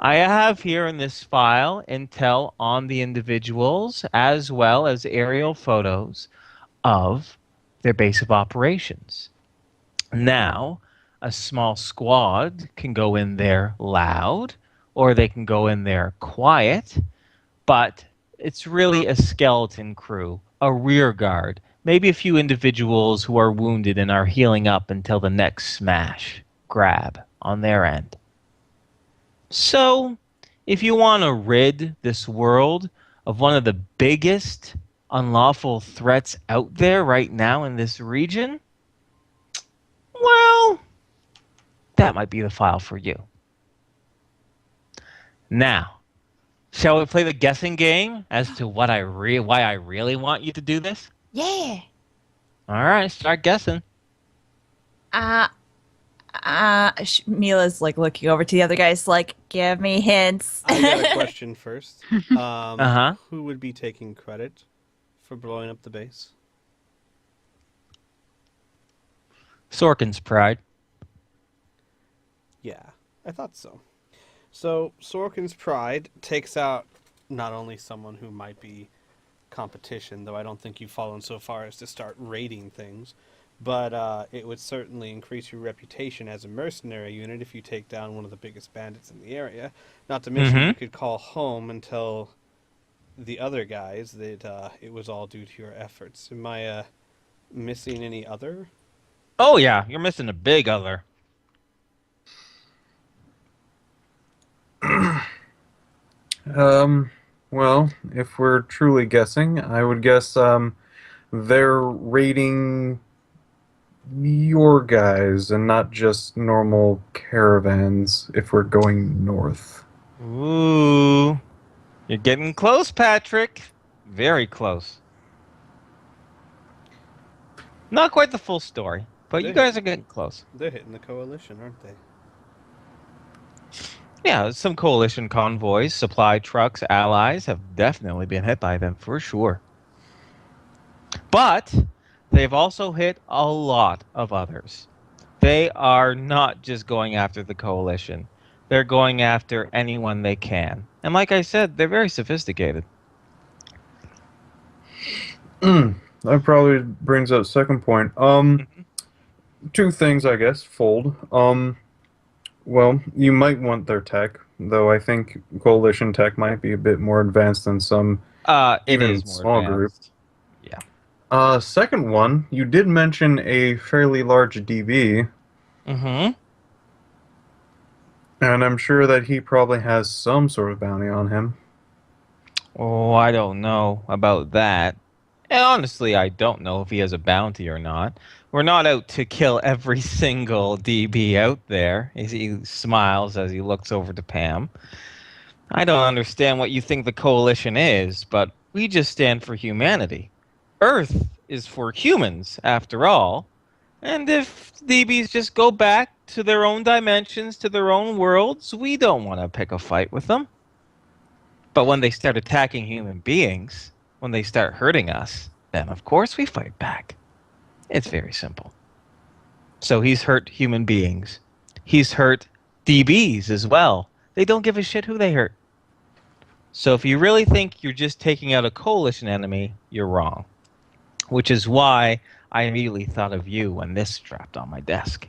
I have here in this file intel on the individuals as well as aerial photos of their base of operations. Now, a small squad can go in there loud or they can go in there quiet, but it's really a skeleton crew, a rear guard, maybe a few individuals who are wounded and are healing up until the next smash, grab on their end. So, if you want to rid this world of one of the biggest unlawful threats out there right now in this region, well, that might be the file for you. Now, shall we play the guessing game as to why I really want you to do this? Yeah. All right, start guessing. Mila's like looking over to the other guys, like, give me hints. I got a question first. Uh-huh. Who would be taking credit for blowing up the base? Sorkin's pride. Yeah, I thought so. So Sorkin's pride takes out not only someone who might be competition, though I don't think you've fallen so far as to start raiding things, but it would certainly increase your reputation as a mercenary unit if you take down one of the biggest bandits in the area. Not to mention you could call home and tell the other guys that it was all due to your efforts. Am I missing any other? Oh yeah, you're missing a big other. Well, if we're truly guessing, I would guess they're raiding your guys and not just normal caravans if we're going north. Ooh. You're getting close, Patrick. Very close. Not quite the full story, but you guys are getting close. They're hitting the coalition, aren't they? Yeah, some coalition convoys, supply trucks, allies have definitely been hit by them for sure. But they've also hit a lot of others. They are not just going after the coalition. They're going after anyone they can. And like I said, they're very sophisticated. That probably brings up second point. Two things, I guess, fold. Well, you might want their tech, though I think coalition tech might be a bit more advanced than some even small group. Yeah. Second one, you did mention a fairly large DB. Mm-hmm. And I'm sure that he probably has some sort of bounty on him. Oh, I don't know about that. And honestly, I don't know if he has a bounty or not. We're not out to kill every single DB out there. He smiles as he looks over to Pam. I don't understand what you think the coalition is, but we just stand for humanity. Earth is for humans, after all. And if DBs just go back to their own dimensions, to their own worlds, we don't want to pick a fight with them. But when they start attacking human beings, when they start hurting us, then of course we fight back. It's very simple. So he's hurt human beings. He's hurt DBs as well. They don't give a shit who they hurt. So if you really think you're just taking out a coalition enemy, you're wrong. Which is why I immediately thought of you when this dropped on my desk.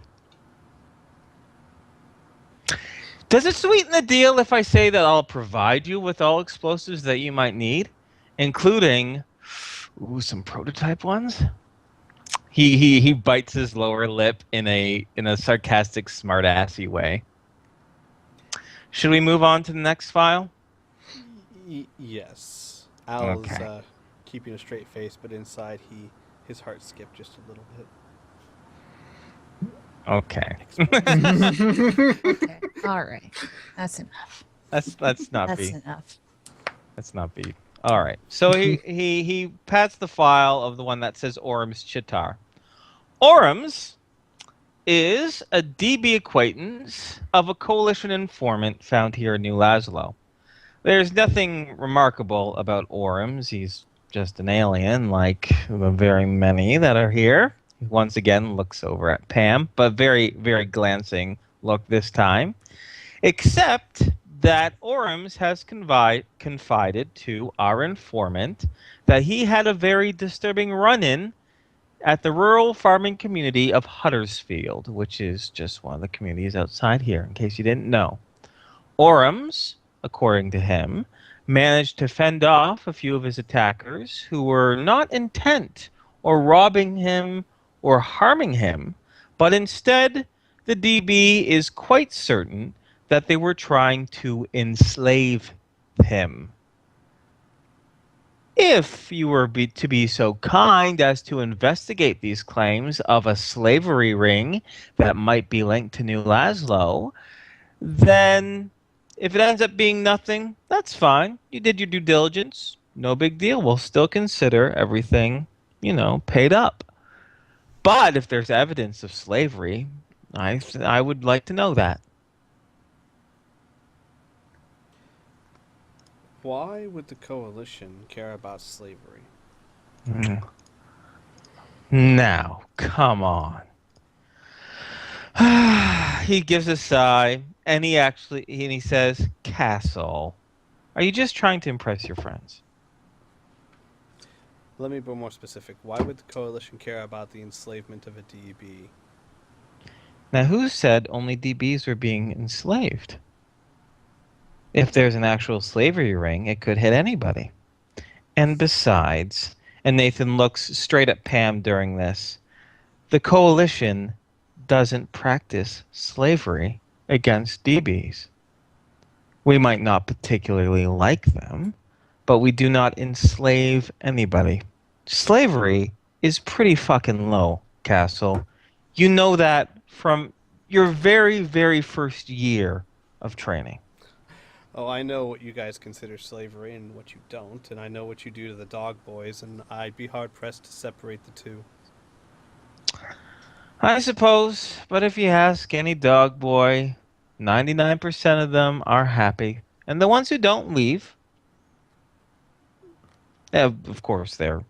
Does it sweeten the deal if I say that I'll provide you with all explosives that you might need, including some prototype ones? He bites his lower lip in a sarcastic, smart-assy way. Should we move on to the next file? Yes. Al's keeping a straight face, but inside his heart skipped just a little bit. Okay. Okay. All right. That's enough. Let's not That's be. enough. Let's not be. All right. So he pats the file of the one that says Orms Chitar. Orms is a DB acquaintance of a coalition informant found here in New Laszlo. There's nothing remarkable about Orms. He's just an alien, like the very many that are here. He once again looks over at Pam, but very, very glancing look this time. Except that Orams has confided to our informant that he had a very disturbing run-in at the rural farming community of Huddersfield, which is just one of the communities outside here, in case you didn't know. Orams, according to him, managed to fend off a few of his attackers who were not intent or robbing him or harming him, but instead the DB is quite certain that they were trying to enslave him. If you were to be so kind as to investigate these claims of a slavery ring that might be linked to New Laszlo, then if it ends up being nothing, that's fine. You did your due diligence. No big deal. We'll still consider everything, paid up. But if there's evidence of slavery, I would like to know that. Why would the Coalition care about slavery? Now, come on. He gives a sigh, and he says, Castle, are you just trying to impress your friends? Let me be more specific. Why would the Coalition care about the enslavement of a DB? Now, who said only DBs were being enslaved? If there's an actual slavery ring, it could hit anybody. And besides, and Nathan looks straight at Pam during this, the Coalition doesn't practice slavery against DBs. We might not particularly like them, but we do not enslave anybody. Slavery is pretty fucking low, Castle. You know that from your very, very first year of training. Oh, I know what you guys consider slavery and what you don't, and I know what you do to the dog boys, and I'd be hard-pressed to separate the two. I suppose, but if you ask any dog boy, 99% of them are happy. And the ones who don't leave, of course, they're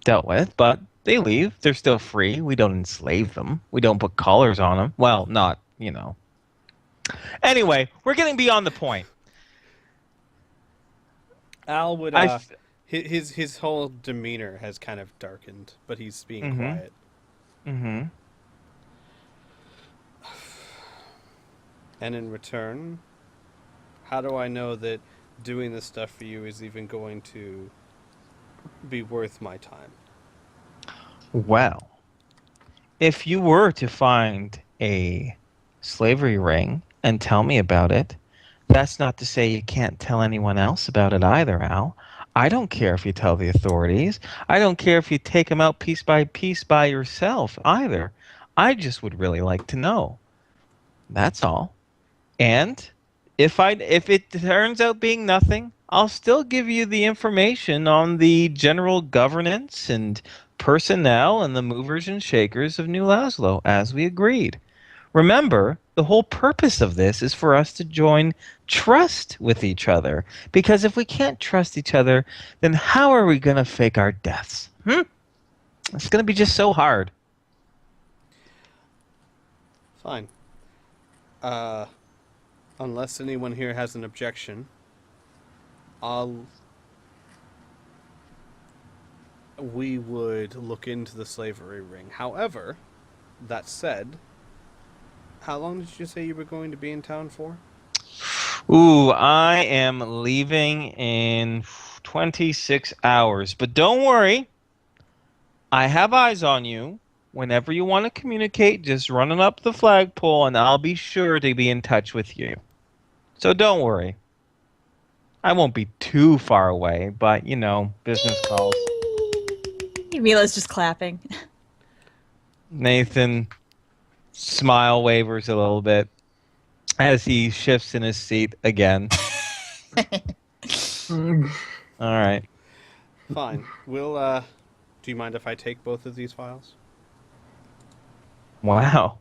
dealt with, but they leave. They're still free. We don't enslave them. We don't put collars on them. Well, not. Anyway, we're getting beyond the point. Al would, his whole demeanor has kind of darkened, but he's being quiet. Mm-hmm. And in return, how do I know that doing this stuff for you is even going to be worth my time? Well, if you were to find a slavery ring and tell me about it, that's not to say you can't tell anyone else about it either, Al. I don't care if you tell the authorities. I don't care if you take them out piece by yourself either. I just would really like to know. That's all. And if it turns out being nothing, I'll still give you the information on the general governance and personnel and the movers and shakers of New Laszlo, as we agreed. Remember, the whole purpose of this is for us to join trust with each other. Because if we can't trust each other, then how are we going to fake our deaths? It's going to be just so hard. Fine. Unless anyone here has an objection, we would look into the slavery ring. However, that said, how long did you say you were going to be in town for? Ooh, I am leaving in 26 hours. But don't worry. I have eyes on you. Whenever you want to communicate, just run it up the flagpole and I'll be sure to be in touch with you. So don't worry. I won't be too far away, but, business calls. Mila's just clapping. Nathan smile wavers a little bit as he shifts in his seat again. All right. Fine. We'll, do you mind if I take both of these files? Wow.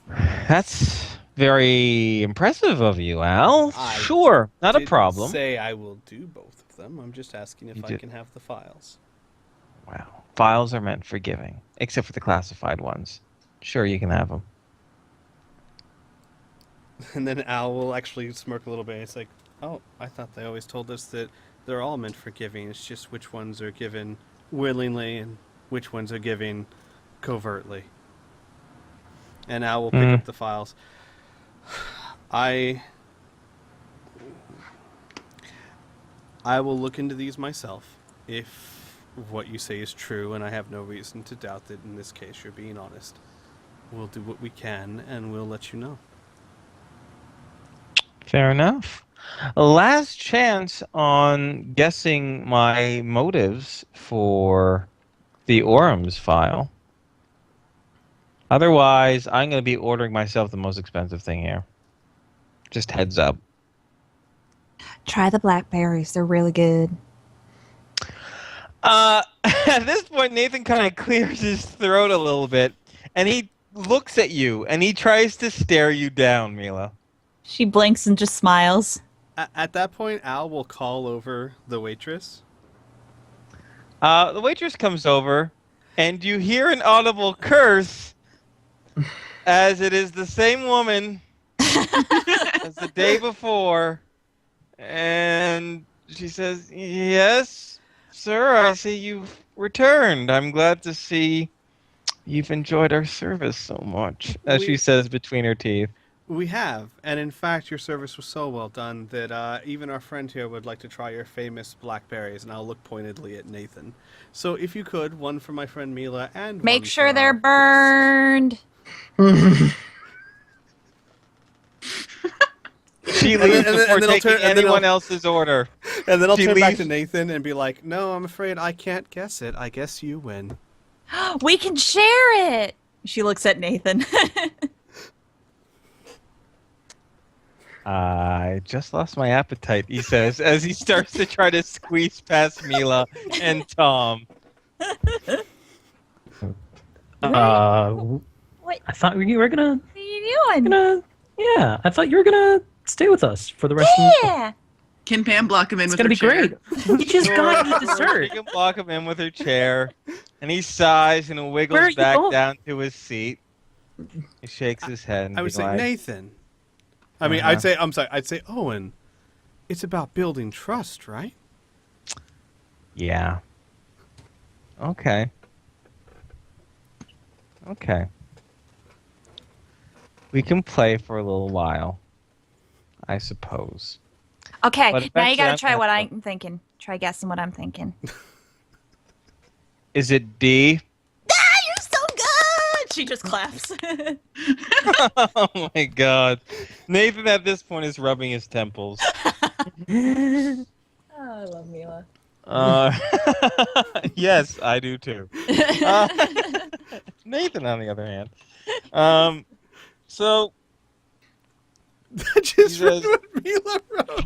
That's very impressive of you, Al. Sure, not a problem. Say I will do both of them. I'm just asking if I can have the files. Wow. Files are meant for giving, except for the classified ones. Sure, you can have them. And then Al will actually smirk a little bit. It's like, oh, I thought they always told us that they're all meant for giving. It's just which ones are given willingly and which ones are given covertly. And Al will pick up the files. I will look into these myself if what you say is true, and I have no reason to doubt that in this case you're being honest. We'll do what we can, and we'll let you know. Fair enough. Last chance on guessing my motives for the Orms file. Otherwise, I'm going to be ordering myself the most expensive thing here. Just heads up. Try the blackberries. They're really good. At this point, Nathan kind of clears his throat a little bit, and he looks at you, and he tries to stare you down, Mila. She blinks and just smiles. At that point, Al will call over the waitress. The waitress comes over, and you hear an audible curse, as it is the same woman as the day before, and she says, "Yes, sir, I see you've returned. I'm glad to see you've enjoyed our service so much," as she says between her teeth. We have, and in fact, your service was so well done that even our friend here would like to try your famous blackberries, and I'll look pointedly at Nathan. So if you could, one for my friend Mila and Make one sure for they're our- burned. She And then- leaves and then- before and then I'll taking turn- and then anyone I'll- else's order. And then I'll She turn back to leaves- Nathan and be like, "No, I'm afraid I can't guess it. I guess you win." We can share it. She looks at Nathan. I just lost my appetite, he says, as he starts to try to squeeze past Mila and Tom. What? I thought you were gonna, What are you doing? yeah, I thought you were gonna stay with us for the rest of the Yeah. Can Pam block him in It's with gonna her be chair? great. We just got you She dessert. can block him in with her chair, and he sighs and Where are wiggles you back going? down to his seat. He shakes his head and I would be say like, Nathan. I mean, Uh-huh. I'd say Owen. It's about building trust, right? "Yeah. Okay. Okay. We can play for a little while, I suppose." Okay, But now you eventually gotta I'm try gonna what have I'm thinking. Try guessing what I'm thinking. Is it D? You're so good! She just claps. Oh my god. Nathan at this point is rubbing his temples. Oh, I love Mila. Yes, I do too. Nathan, on the other hand. So, I just He read says- what Mila wrote.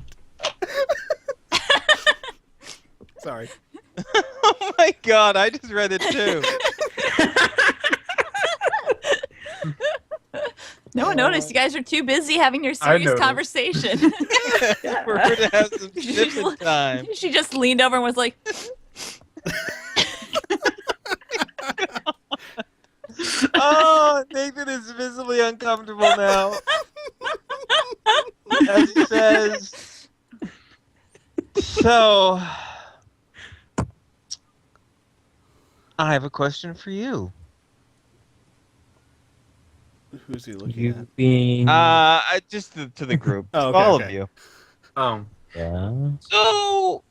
Sorry. oh my god, I just read it too. No one noticed. You guys are too busy having your I serious noticed. conversation. For her to have some snippet time. She just leaned over and was like, Oh, Nathan is visibly uncomfortable now. As he says, "So, I have a question for you. Who's he looking You at? being Just to the group, Oh, to okay, all okay. of you. yeah. So,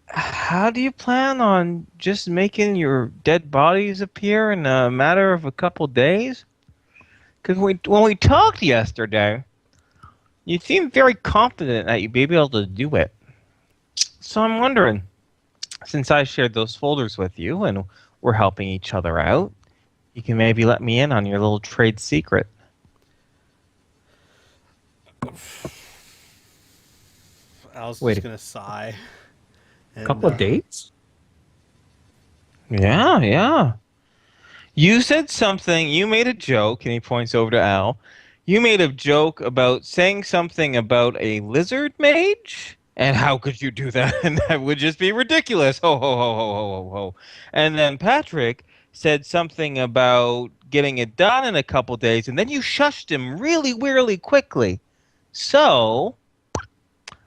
how do you plan on just making your dead bodies appear in a matter of a couple days? Because when we talked yesterday, you seemed very confident that you'd be able to do it. So I'm wondering, since I shared those folders with you and we're helping each other out, you can maybe let me in on your little trade secret. Al's Wait. just gonna sigh. A And, couple of dates? Yeah, yeah. You said something, you made a joke, and he points over to Al. You made a joke about saying something about a lizard mage? And how could you do that? And that would just be ridiculous. Ho, ho, ho, ho, ho, ho, ho. And then Patrick said something about getting it done in a couple days, and then you shushed him really quickly. So,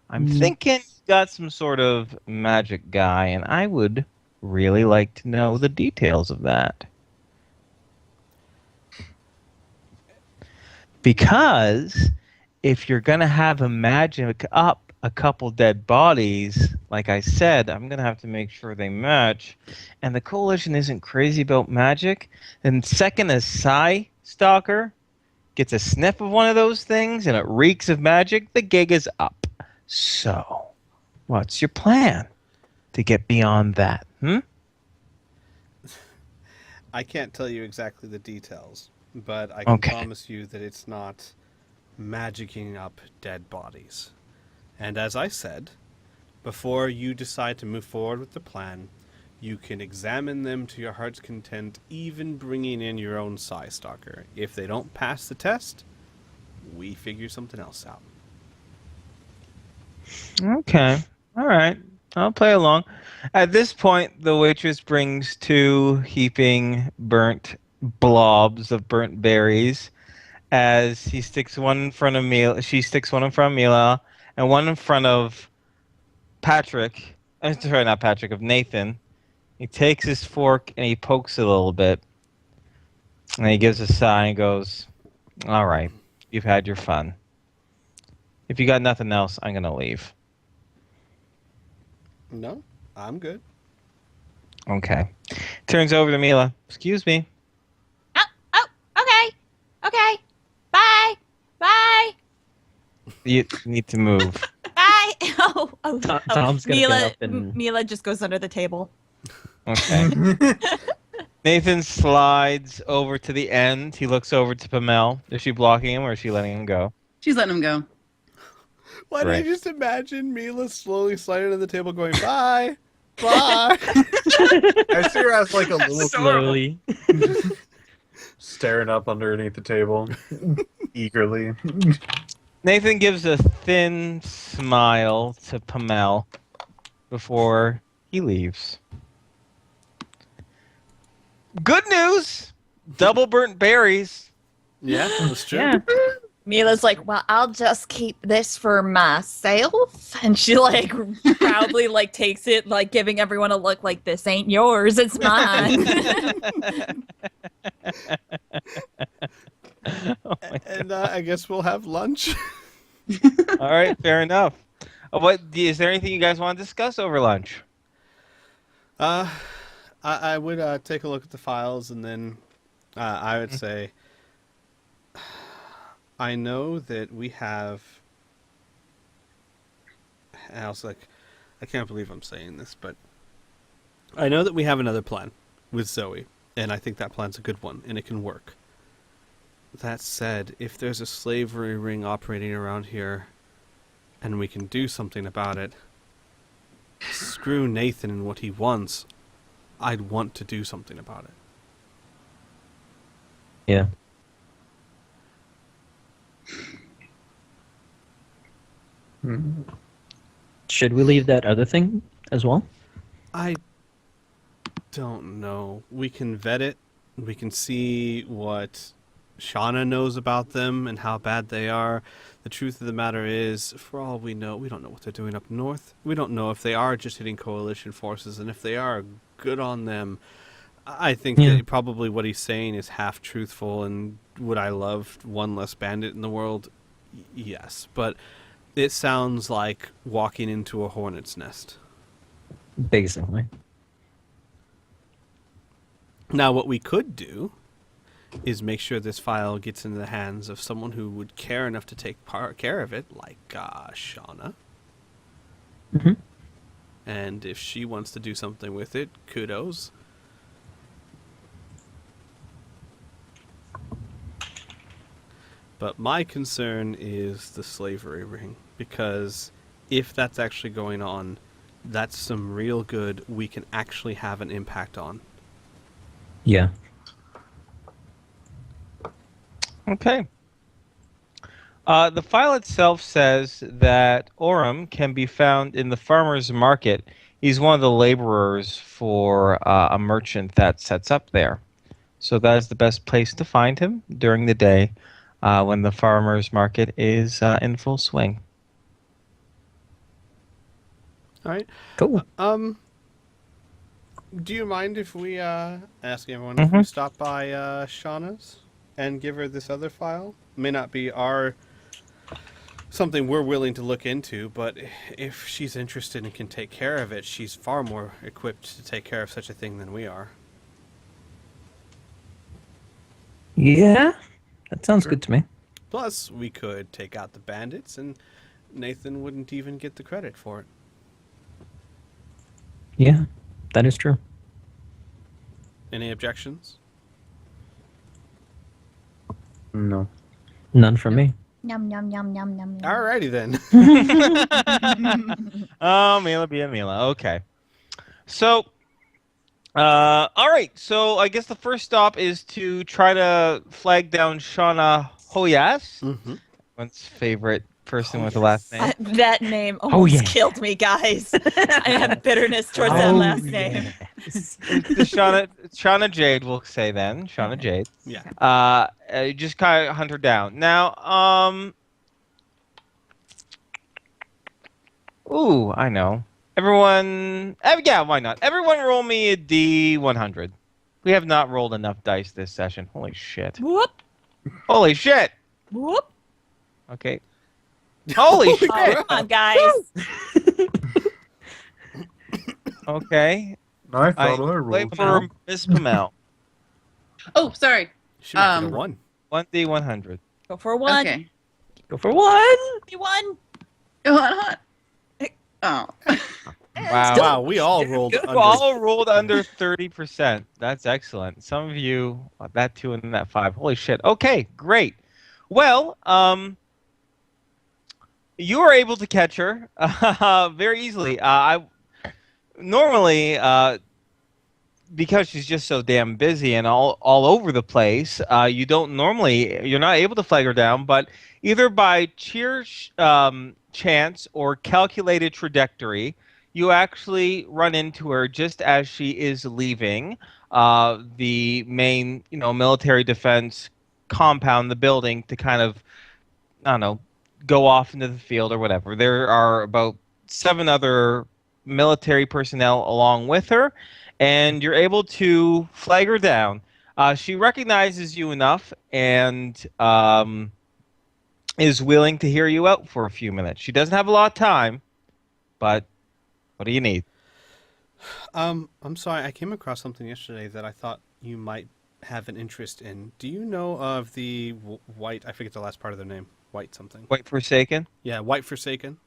I'm thinking you got some sort of magic guy, and I would really like to know the details of that. Because if you're going to have a magic up a couple dead bodies, like I said, I'm going to have to make sure they match. And the Coalition isn't crazy about magic. And second, a Psy Stalker gets a sniff of one of those things and it reeks of magic, the gig is up. So, what's your plan to get beyond that? I can't tell you exactly the details, but I can Okay. promise you that it's not magicking up dead bodies. And as I said, before you decide to move forward with the plan, you can examine them to your heart's content, even bringing in your own Psy Stalker. If they don't pass the test, we figure something else out. Okay. All right. I'll play along. At this point, the waitress brings 2 heaping burnt blobs of burnt berries as he sticks one in front of Mila. She sticks one in front of Mila and one in front of Patrick. Sorry, not Patrick, of Nathan. He takes his fork and he pokes it a little bit. And he gives a sigh and goes, "All right, you've had your fun. If you got nothing else, I'm going to leave." No, I'm good. Okay. Turns over to Mila. "Excuse me." Oh, okay. Okay. Bye. Bye. You need to move. Bye. Tom's gonna Mila, get up and- Mila just goes under the table. Okay. Nathan slides over to the end. He looks over to Pamel. Is she blocking him or is she letting him go? She's letting him go. Why Right. do you just imagine Mila slowly sliding to the table going, bye, bye? I see her as like a little Slowly. staring up underneath the table, eagerly. Nathan gives a thin smile to Pamel before he leaves. Good news! Double burnt berries. Yeah, that's true. Yeah. Mila's like, well, I'll just keep this for myself. And she like proudly like takes it, like giving everyone a look like this ain't yours, it's mine. And I guess we'll have lunch. All right, fair enough. Is there anything you guys want to discuss over lunch? I would take a look at the files and then I would say, I know that we have. And I was like, I can't believe I'm saying this, but I know that we have another plan with Zoe, and I think that plan's a good one, and it can work. That said, if there's a slavery ring operating around here, and we can do something about it, screw Nathan and what he wants. I'd want to do something about it. Yeah. Should we leave that other thing as well? I don't know. We can vet it. We can see what Shauna knows about them and how bad they are. The truth of the matter is, for all we know, we don't know what they're doing up north. We don't know if they are just hitting coalition forces, and if they are, good on them. I think that probably what he's saying is half truthful, and would I love one less bandit in the world? Yes, but it sounds like walking into a hornet's nest. Basically. Now, what we could do is make sure this file gets into the hands of someone who would care enough to take care of it, like Shauna. Mhm. And if she wants to do something with it, kudos. But my concern is the slavery ring, because if that's actually going on, that's some real good we can actually have an impact on. Yeah. Okay. The file itself says that Orem can be found in the farmer's market. He's one of the laborers for a merchant that sets up there. So that is the best place to find him during the day when the farmer's market is in full swing. All right. Cool. Do you mind if we ask everyone if we stop by Shauna's and give her this other file? May not be something we're willing to look into, but if she's interested and can take care of it, she's far more equipped to take care of such a thing than we are. Yeah, that sounds good to me. Plus, we could take out the bandits, and Nathan wouldn't even get the credit for it. Yeah, that is true. Any objections? No. None for me. Yum yum yum yum yum. yum. Alrighty then. Oh, Mila. Okay. So, all right. So I guess the first stop is to try to flag down Shauna Hoyas, Mm-hmm. one's favorite person with the last name. That name almost yeah. killed me, guys. I have bitterness towards that last name. It's the Shauna Jade, we'll say then. Shauna Jade. Yeah. Just kind of hunt her down. Now, ooh, I know. Everyone, yeah, why not? Everyone roll me a D100. We have not rolled enough dice this session. Holy shit. Whoop Holy shit. whoop. Okay. Holy shit. Oh, come on, guys. Okay. I thought I Wait rolled. for Miss Pamel. Oh, sorry. She might get a 1. 1D100. Go for one. Okay. Go for one. Be one. Hot. Oh. Wow. Wow, we all rolled You under. all rolled under 30%. That's excellent. Some of you, that 2 and that 5. Holy shit. Okay, great. Well, you were able to catch her very easily. Normally, because she's just so damn busy and all over the place, you're not able to flag her down, but either by sheer chance or calculated trajectory, you actually run into her just as she is leaving the main, military defense compound, the building, to kind of, I don't know, go off into the field or whatever. There are about 7 other military personnel along with her, and you're able to flag her down. She recognizes you enough and is willing to hear you out for a few minutes. She doesn't have a lot of time, but what do you need? I'm sorry, I came across something yesterday that I thought you might have an interest in. Do you know of the White, I forget the last part of their name, White something. White Forsaken? Yeah, White Forsaken.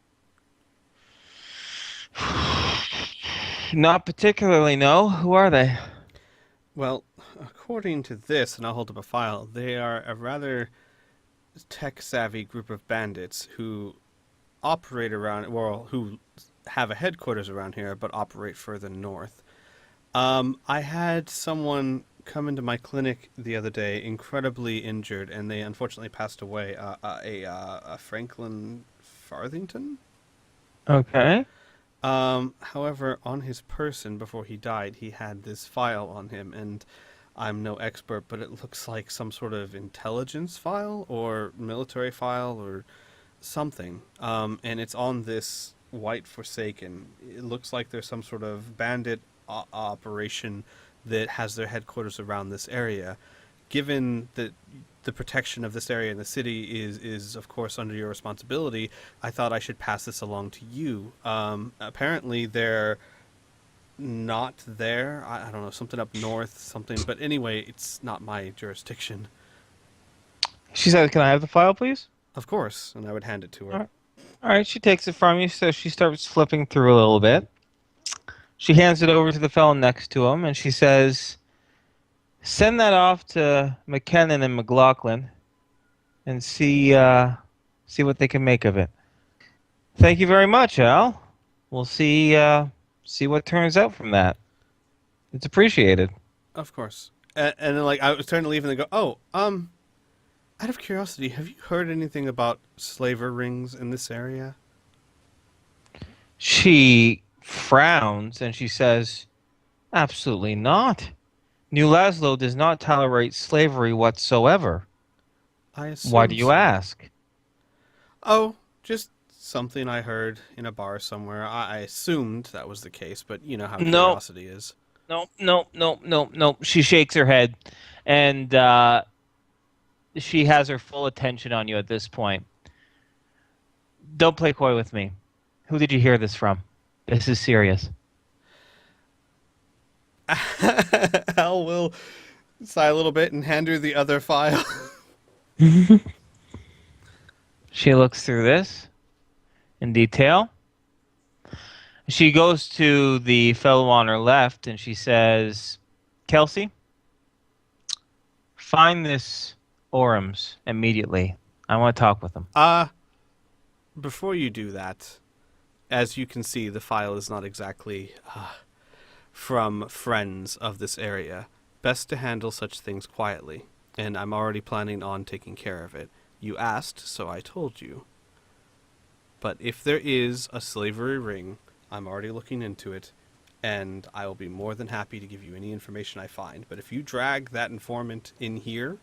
Not particularly, no. Who are they? Well, according to this, and I'll hold up a file, they are a rather tech-savvy group of bandits who operate around, well, who have a headquarters around here, but operate further north. I had someone come into my clinic the other day, incredibly injured, and they unfortunately passed away. A Franklin Farthington? Okay. However, on his person before he died, he had this file on him, and I'm no expert, but it looks like some sort of intelligence file or military file or something. And it's on this White Forsaken. It looks like there's some sort of bandit operation that has their headquarters around this area. Given that the protection of this area in the city is of course under your responsibility, I thought I should pass this along to you. Apparently they're not there. I don't know, something up north, something. But anyway, it's not my jurisdiction. She said, "Can I have the file, please?" Of course, and I would hand it to her. All right, she takes it from you, so she starts flipping through a little bit. She hands it over to the fellow next to him, and she says, "Send that off to McKinnon and McLaughlin and see what they can make of it." Thank you very much, Al. We'll see what turns out from that. It's appreciated. Of course. And then, like, I was trying to leave, and they go, "Oh, out of curiosity, have you heard anything about slaver rings in this area?" She frowns and she says, "Absolutely not. New Laszlo does not tolerate slavery whatsoever. I assume Why do you so. ask? Oh, just something I heard in a bar somewhere. I assumed that was the case, but you know how No. curiosity is. No. She shakes her head, and she has her full attention on you at this point. Don't play coy with me. Who did you hear this from? This is serious. Al will sigh a little bit and hand her the other file. She looks through this in detail. She goes to the fellow on her left and she says, Kelsey, find this Orams immediately. I want to talk with him. Before you do that, as you can see, the file is not exactly from friends of this area. Best to handle such things quietly, and I'm already planning on taking care of it. You asked, so I told you. But if there is a slavery ring, I'm already looking into it, and I will be more than happy to give you any information I find. But if you drag that informant in here,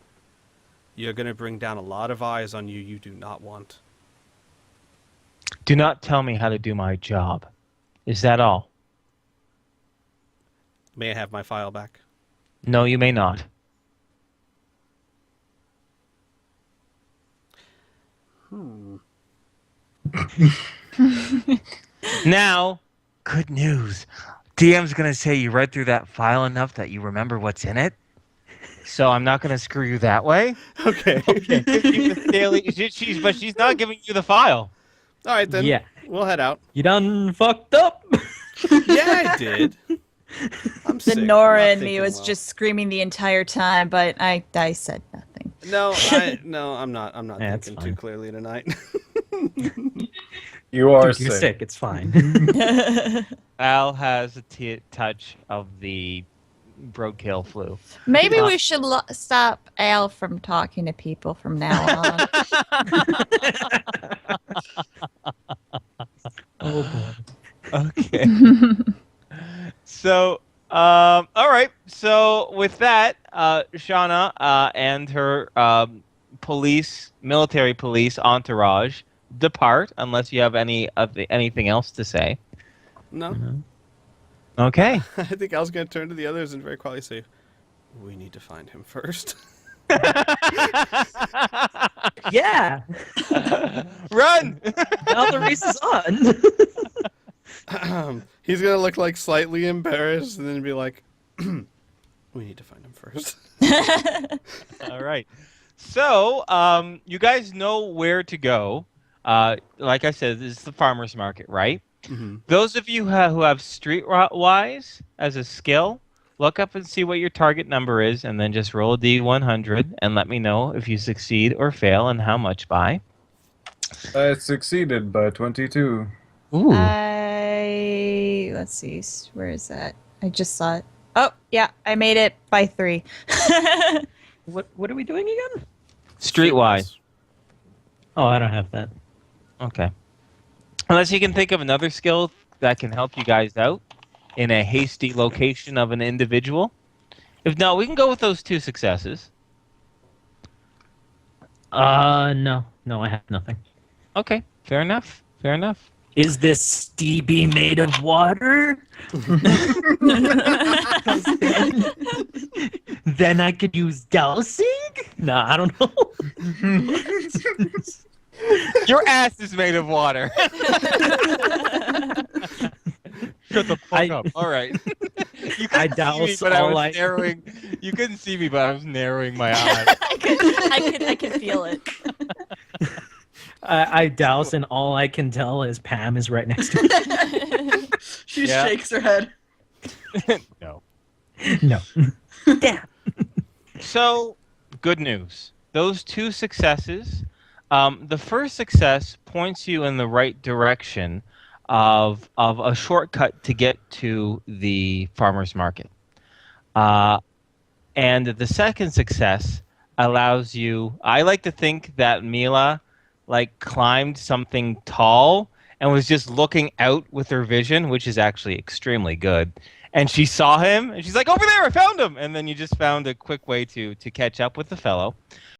you're going to bring down a lot of eyes on you do not want. Do not tell me how to do my job. Is that all? May I have my file back? No, you may not. Now, good news. DM's going to say you read through that file enough that you remember what's in it. So I'm not going to screw you that way. Okay. But she's not giving you the file. All right, then. Yeah. We'll head out. You done fucked up? Yeah, I did. I'm The sick. I'm Nora not in me thinking was well. just screaming the entire time, but I said nothing. No, I'm not Yeah, it's thinking too fine. clearly tonight. You are Dude, you're sick. sick. It's fine. Al has a touch of the roadkill flu. Maybe we should stop Al from talking to people from now on. Oh boy. Okay. So, all right. So with that, Shauna and her military police entourage depart, unless you have anything else to say. No, Okay. I think I was going to turn to the others and very quietly say, "We need to find him first." Yeah. Run! Now the race is on. He's going to look like slightly embarrassed and then be like, "We need to find him first." All right. So, you guys know where to go. Like I said, this is the farmer's market, right? Mm-hmm. Those of you who have Streetwise as a skill, look up and see what your target number is, and then just roll a D100 and let me know if you succeed or fail and how much by. I succeeded by 22. Ooh. Let's see, where is that? I just saw it. Oh, yeah, I made it by 3. What are we doing again? Streetwise. Oh, I don't have that. Okay. Unless you can think of another skill that can help you guys out in a hasty location of an individual. If not, we can go with those 2 successes. No, I have nothing. Okay, fair enough. Fair enough. Is this DB made of water? Then I could use dowsing? Nah, I don't know. Your ass is made of water. Shut the fuck up. All right. You I couldn't see me, douse but I all was narrowing. You couldn't see me, but I was narrowing my eyes. I could feel it. I douse, and all I can tell is Pam is right next to me. She Yeah. shakes her head. No. No. Damn. So, good news. Those 2 successes. The first success points you in the right direction of a shortcut to get to the farmer's market. And the second success allows you. I like to think that Mila climbed something tall and was just looking out with her vision, which is actually extremely good. and she saw him, and she's like, "Over there, I found him!" And then you just found a quick way to catch up with the fellow.